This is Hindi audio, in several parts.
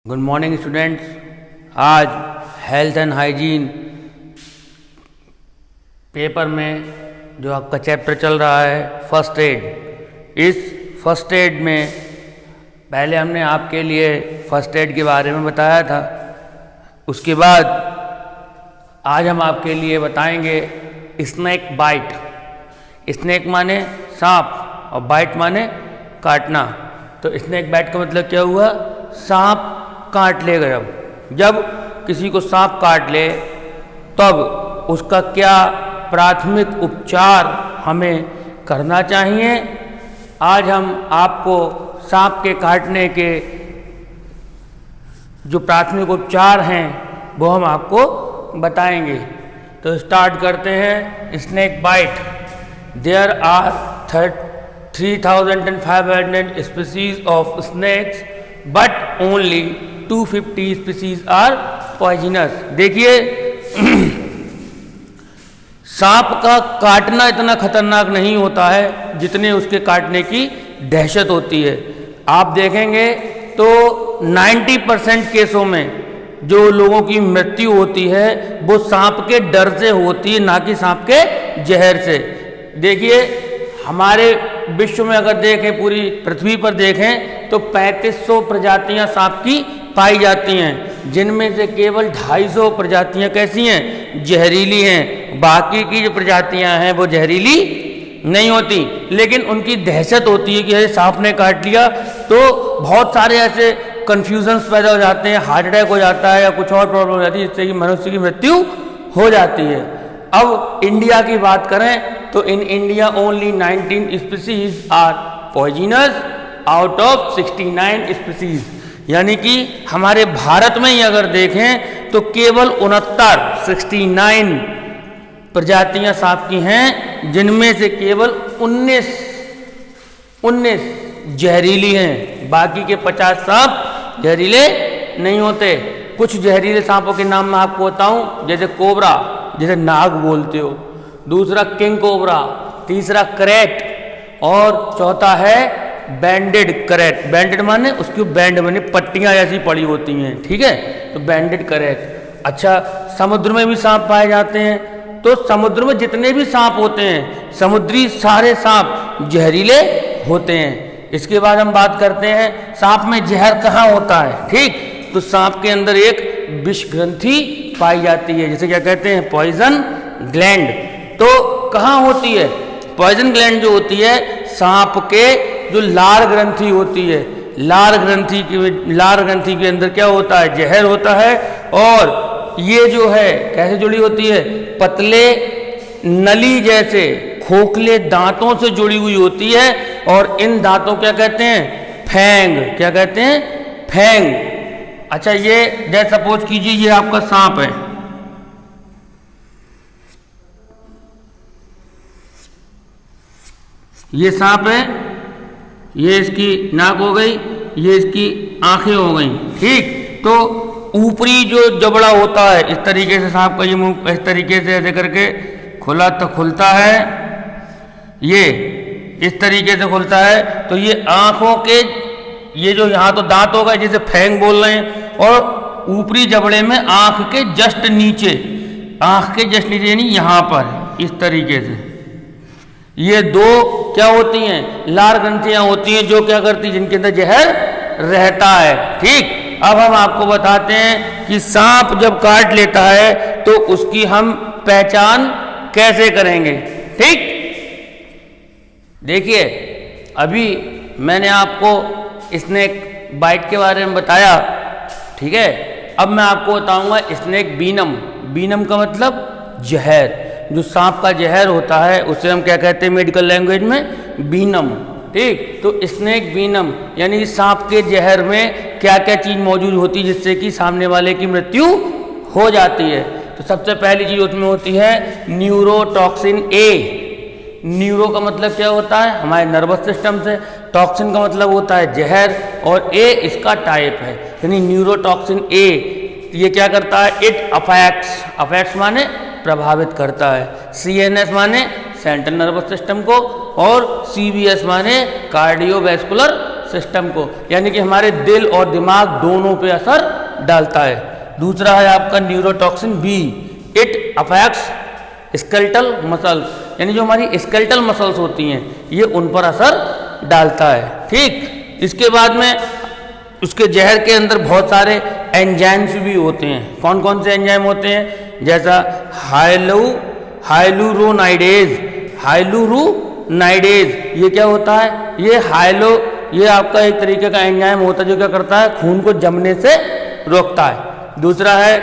Good morning students. आज हेल्थ एंड हाइजीन पेपर में जो आपका चैप्टर चल रहा है फर्स्ट एड, इस फर्स्ट एड में पहले हमने आपके लिए फर्स्ट एड के बारे में बताया था। उसके बाद आज हम आपके लिए बताएंगे स्नेक बाइट। स्नेक माने सांप और बाइट माने काटना। तो स्नेक बाइट का मतलब क्या हुआ? सांप काट लेगा। जब किसी को सांप काट ले तब उसका क्या प्राथमिक उपचार हमें करना चाहिए। आज हम आपको सांप के काटने के जो प्राथमिक उपचार हैं वो हम आपको बताएंगे। तो स्टार्ट करते हैं। Snake bite. There are 3,500 species of snakes but only 250 species are poisonous. देखिए सांप का काटना इतना खतरनाक नहीं होता है जितने उसके काटने की दहशत होती है। आप देखेंगे तो 90% केसों में जो लोगों की मृत्यु होती है वो सांप के डर से होती है, ना कि सांप के जहर से। देखिए हमारे विश्व में अगर देखें, पूरी पृथ्वी पर देखें तो 3500 प्रजातियां सांप की पाई जाती हैं, जिनमें से केवल 250 प्रजातियां कैसी हैं? जहरीली हैं। बाकी की जो प्रजातियां हैं वो जहरीली नहीं होती, लेकिन उनकी दहशत होती है कि अरे सांप ने काट लिया। तो बहुत सारे ऐसे कन्फ्यूजन्स पैदा हो जाते हैं, हार्ट अटैक हो जाता है या कुछ और प्रॉब्लम हो जाती है, जिससे कि मनुष्य की मृत्यु हो जाती है। अब इंडिया की बात करें तो in India only 19 species are poisonous out of 69 species. यानी कि हमारे भारत में ही अगर देखें तो केवल 69 प्रजातियां सांप की हैं, जिनमें से केवल 19 जहरीली हैं। बाकी के 50 सांप जहरीले नहीं होते। कुछ जहरीले सांपों के नाम मैं आपको बताऊं, जैसे कोबरा, जैसे नाग बोलते हो, दूसरा किंग कोबरा, तीसरा करैट और चौथा है बैंडेड करैट। बैंडेड माने उसकी बैंड माने पट्टियां ऐसी पड़ी होती हैं, ठीक है, तो बैंडेड करैट। अच्छा, समुद्र में भी सांप पाए जाते हैं। तो समुद्र में जितने भी सांप होते हैं, समुद्री सारे सांप जहरीले होते हैं। इसके बाद हम बात करते हैं सांप में जहर कहाँ होता है। ठीक, तो सांप के अंदर एक विष ग्रंथि पाई जाती है, जिसे क्या कहते हैं? Poison gland. तो कहाँ होती है? पॉइजन ग्लैंड जो होती है सांप के जो लार ग्रंथि होती है, लार ग्रंथि के अंदर क्या होता है? जहर होता है। और ये जो है कैसे जुड़ी होती है? पतले नली जैसे खोखले दांतों से जुड़ी हुई होती है। और इन दांतों क्या कहते हैं? फैंग। क्या कहते हैं? फैंग। अच्छा, ये जैसे सपोज कीजिए ये आपका सांप है, ये सांप है, ये इसकी नाक हो गई, ये इसकी आंखें हो गई। ठीक, तो ऊपरी जो जबड़ा होता है इस तरीके से सांप का ये मुंह इस तरीके से ऐसे करके खुला तो खुलता है, ये इस तरीके से खुलता है। तो ये आंखों के ये जो यहाँ तो दांत होगा जिसे फैंग बोल रहे हैं, और ऊपरी जबड़े में आंख के जस्ट नीचे, आंख के जस्ट नीचे यानी यहाँ पर इस तरीके से ये दो क्या होती हैं? लार ग्रंथियां होती हैं, जो क्या करती हैं? जिनके अंदर जहर रहता है। ठीक, अब हम आपको बताते हैं कि सांप जब काट लेता है तो उसकी हम पहचान कैसे करेंगे। ठीक, देखिए अभी मैंने आपको स्नेक बाइट के बारे में बताया, ठीक है। अब मैं आपको बताऊंगा स्नेक वीनम। वीनम का मतलब जहर। जो सांप का जहर होता है उसे हम क्या कहते हैं मेडिकल लैंग्वेज में? वीनम। ठीक, तो स्नेक वीनम यानी सांप के जहर में क्या क्या चीज़ मौजूद होती है जिससे कि सामने वाले की मृत्यु हो जाती है। तो सबसे पहली चीज़ उसमें होती है न्यूरोटॉक्सिन ए। न्यूरो का मतलब क्या होता है? हमारे नर्वस सिस्टम से। टॉक्सिन का मतलब होता है जहर, और ए इसका टाइप है, यानी न्यूरोटॉक्सिन ए। ये क्या करता है? इट अफेक्ट्स माने प्रभावित करता है, CNS माने सेंट्रल नर्वस सिस्टम को, और CVS माने कार्डियोवैस्कुलर सिस्टम को, यानी कि हमारे दिल और दिमाग दोनों पे असर डालता है। दूसरा है आपका neurotoxin B, it affects skeletal muscles, यानी जो हमारी स्केलेटल मसल्स होती हैं ये उन पर असर डालता है। ठीक, इसके बाद में उसके जहर के अंदर बहुत सारे एंजाइम्स भी होते हैं। कौन कौन से एंजाइम होते हैं? जैसा हाइलुरोनाइडेज, ये क्या होता है? ये आपका एक तरीके का एंजाइम होता है जो क्या करता है, खून को जमने से रोकता है। दूसरा है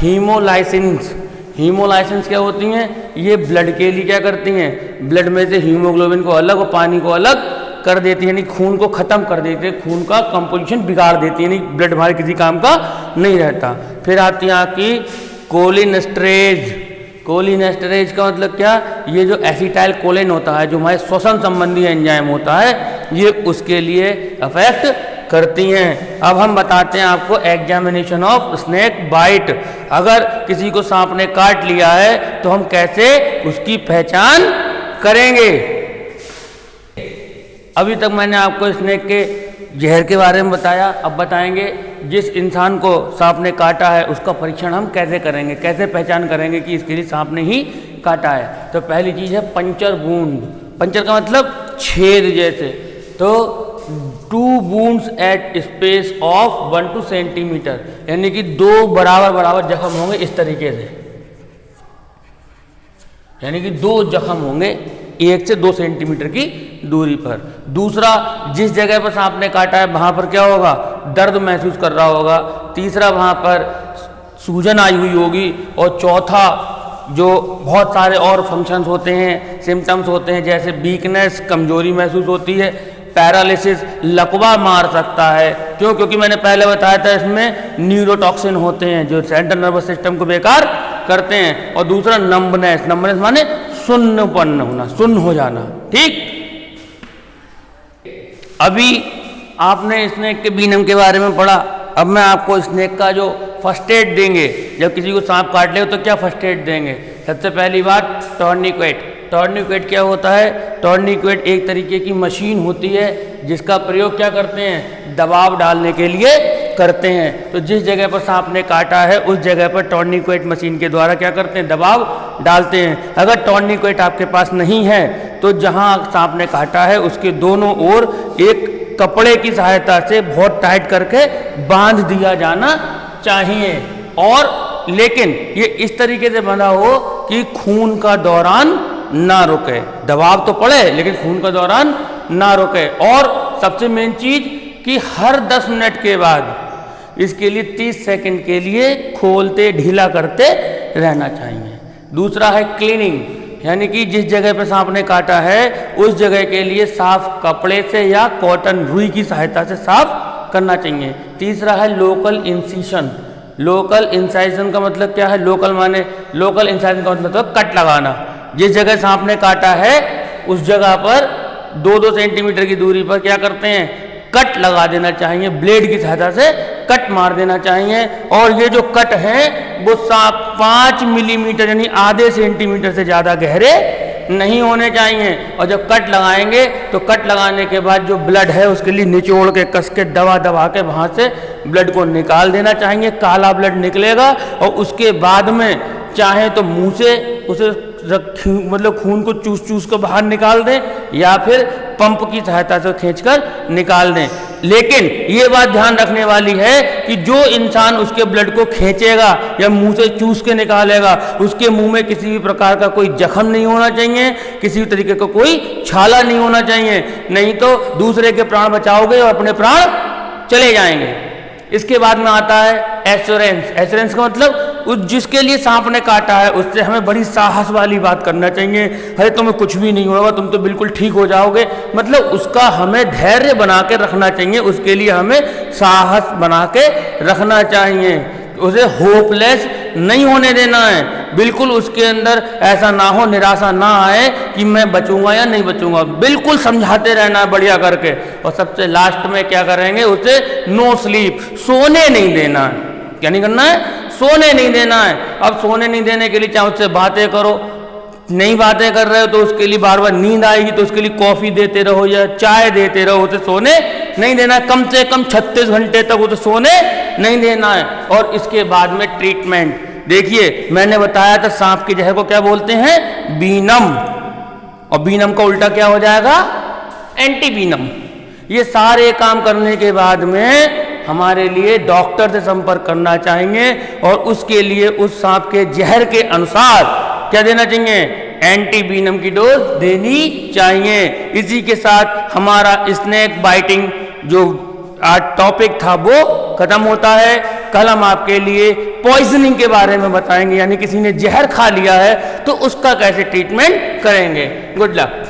हीमोलाइसिन्स। हीमोलाइसिन्स क्या होती हैं? ये ब्लड के लिए क्या करती हैं, ब्लड में से हीमोग्लोबिन को अलग और पानी को अलग कर देती है, यानी खून को खत्म कर देती है, खून का कंपोजिशन बिगाड़ देती है, यानी ब्लड हमारे किसी काम का नहीं रहता। फिर आती है आपकी कोलिनेस्टरेज। कोलिनेस्टरेज का मतलब क्या? ये जो एसिटाइल कोलिन होता है, जो हमारे श्वसन संबंधी एंजाइम होता है, ये उसके लिए अफेक्ट करती हैं। अब हम बताते हैं आपको एग्जामिनेशन ऑफ स्नेक बाइट। अगर किसी को सांप ने काट लिया है तो हम कैसे उसकी पहचान करेंगे? अभी तक मैंने आपको स्नेक के जहर के बारे में बताया, अब बताएंगे जिस इंसान को सांप ने काटा है उसका परीक्षण हम कैसे करेंगे, कैसे पहचान करेंगे कि इसके लिए सांप ने ही काटा है। तो पहली चीज़ है पंचर वुंड। पंचर का मतलब छेद जैसे, तो 2 wounds at space of 1 to 2 centimetre, यानी कि 2 बराबर जख्म होंगे इस तरीके से, यानी कि 2 जख्म होंगे 1 से 2 सेंटीमीटर की दूरी पर। दूसरा, जिस जगह पर सांप ने काटा है वहाँ पर क्या होगा, दर्द महसूस कर रहा होगा। तीसरा, वहाँ पर सूजन आई हुई होगी। और चौथा, जो बहुत सारे और फंक्शंस होते हैं, सिम्टम्स होते हैं, जैसे वीकनेस, कमजोरी महसूस होती है, पैरालिसिस, लकवा मार सकता है। क्यों? क्योंकि मैंने पहले बताया था इसमें न्यूरोटॉक्सिन होते हैं जो सेंट्रल नर्वस सिस्टम को बेकार करते हैं। और दूसरा नंबनेस, नंबनेस माने सुन्नपन होना, सुन्न हो जाना। ठीक, अभी आपने स्नेक के बीनम के बारे में पढ़ा, अब मैं आपको स्नेक का जो फर्स्ट एड देंगे, जब किसी को सांप काट ले तो क्या फर्स्ट एड देंगे। सबसे पहली बात टॉर्निक्वेट। टॉर्निक्वेट क्या होता है? टॉर्निक्वेट एक तरीके की मशीन होती है जिसका प्रयोग क्या करते हैं, दबाव डालने के लिए करते हैं। तो जिस जगह पर सांप ने काटा है उस जगह पर टॉर्निक्वेट मशीन के द्वारा क्या करते हैं, दबाव डालते हैं। अगर टॉर्निक्वेट आपके पास नहीं है तो जहां सांप ने काटा है उसके दोनों ओर एक कपड़े की सहायता से बहुत टाइट करके बांध दिया जाना चाहिए, और लेकिन ये इस तरीके से बंधा हो कि खून का दौरान ना रुके। दबाव तो पड़े लेकिन खून का दौरान ना रुके। और सबसे मेन चीज कि हर 10 मिनट के बाद इसके लिए 30 सेकंड के लिए खोलते ढीला करते रहना चाहिए। दूसरा है क्लीनिंग, यानी कि जिस जगह पे सांप ने काटा है उस जगह के लिए साफ कपड़े से या कॉटन रुई की सहायता से साफ करना चाहिए। तीसरा है लोकल इंसिशन। लोकल इंसाइजन का मतलब क्या है? लोकल इंसाइजन का मतलब कट लगाना। जिस जगह सांप ने काटा है उस जगह पर 2-2 सेंटीमीटर की दूरी पर क्या करते हैं, कट लगा देना चाहिए, ब्लेड की सहायता से कट मार देना चाहिए। और ये जो कट है वो 5 मिलीमीटर यानी आधे सेंटीमीटर से ज़्यादा गहरे नहीं होने चाहिए। और जब कट लगाएंगे तो कट लगाने के बाद जो ब्लड है उसके लिए निचोड़ के कस के दबा के वहाँ से ब्लड को निकाल देना चाहिए। काला ब्लड निकलेगा और उसके बाद में चाहे तो मुंह से उसे मतलब खून को चूस कर बाहर निकाल दें या फिर पंप की सहायता से खींचकर निकाल दें। लेकिन ये बात ध्यान रखने वाली है कि जो इंसान उसके ब्लड को खींचेगा या मुंह से चूस के निकालेगा उसके मुंह में किसी भी प्रकार का कोई जख्म नहीं होना चाहिए, किसी भी तरीके का कोई छाला नहीं होना चाहिए, नहीं तो दूसरे के प्राण बचाओगे और अपने प्राण चले जाएंगे। इसके बाद में आता है एश्योरेंस। एश्योरेंस का मतलब उस जिसके लिए सांप ने काटा है उससे हमें बड़ी साहस वाली बात करना चाहिए। अरे तुम्हें कुछ भी नहीं होगा, तुम तो बिल्कुल ठीक हो जाओगे, मतलब उसका हमें धैर्य बना के रखना चाहिए, उसके लिए हमें साहस बना के रखना चाहिए। उसे होपलेस नहीं होने देना है, बिल्कुल उसके अंदर ऐसा ना हो, निराशा ना आए कि मैं बचूंगा या नहीं बचूंगा, बिल्कुल समझाते रहना है बढ़िया करके। और सबसे लास्ट में क्या करेंगे, उसे नो स्लीप, सोने नहीं देना है। क्या नहीं करना है? सोने नहीं देना है। अब सोने नहीं देने के लिए चाहे उससे बातें करो, नहीं बातें कर रहे हो तो उसके लिए बार बार नींद आएगी तो उसके लिए कॉफ़ी देते रहो या चाय देते रहो, उसे सोने नहीं देना है, कम से कम 36 घंटे तक वो तो सोने नहीं देना है। और इसके बाद में ट्रीटमेंट, देखिए मैंने बताया था सांप के जहर को क्या बोलते हैं, बीनम, और बीनम का उल्टा क्या हो जाएगा, एंटीबीनम। ये सारे काम करने के बाद में हमारे लिए डॉक्टर से संपर्क करना चाहेंगे और उसके लिए उस सांप के जहर के अनुसार क्या देना चाहिए, एंटीबीनम की डोज देनी चाहिए। इसी के साथ हमारा स्नेक बाइटिंग जो आज टॉपिक था वो खत्म होता है। कल हम आपके लिए पॉइजनिंग के बारे में बताएंगे, यानी किसी ने जहर खा लिया है तो उसका कैसे ट्रीटमेंट करेंगे। Good luck.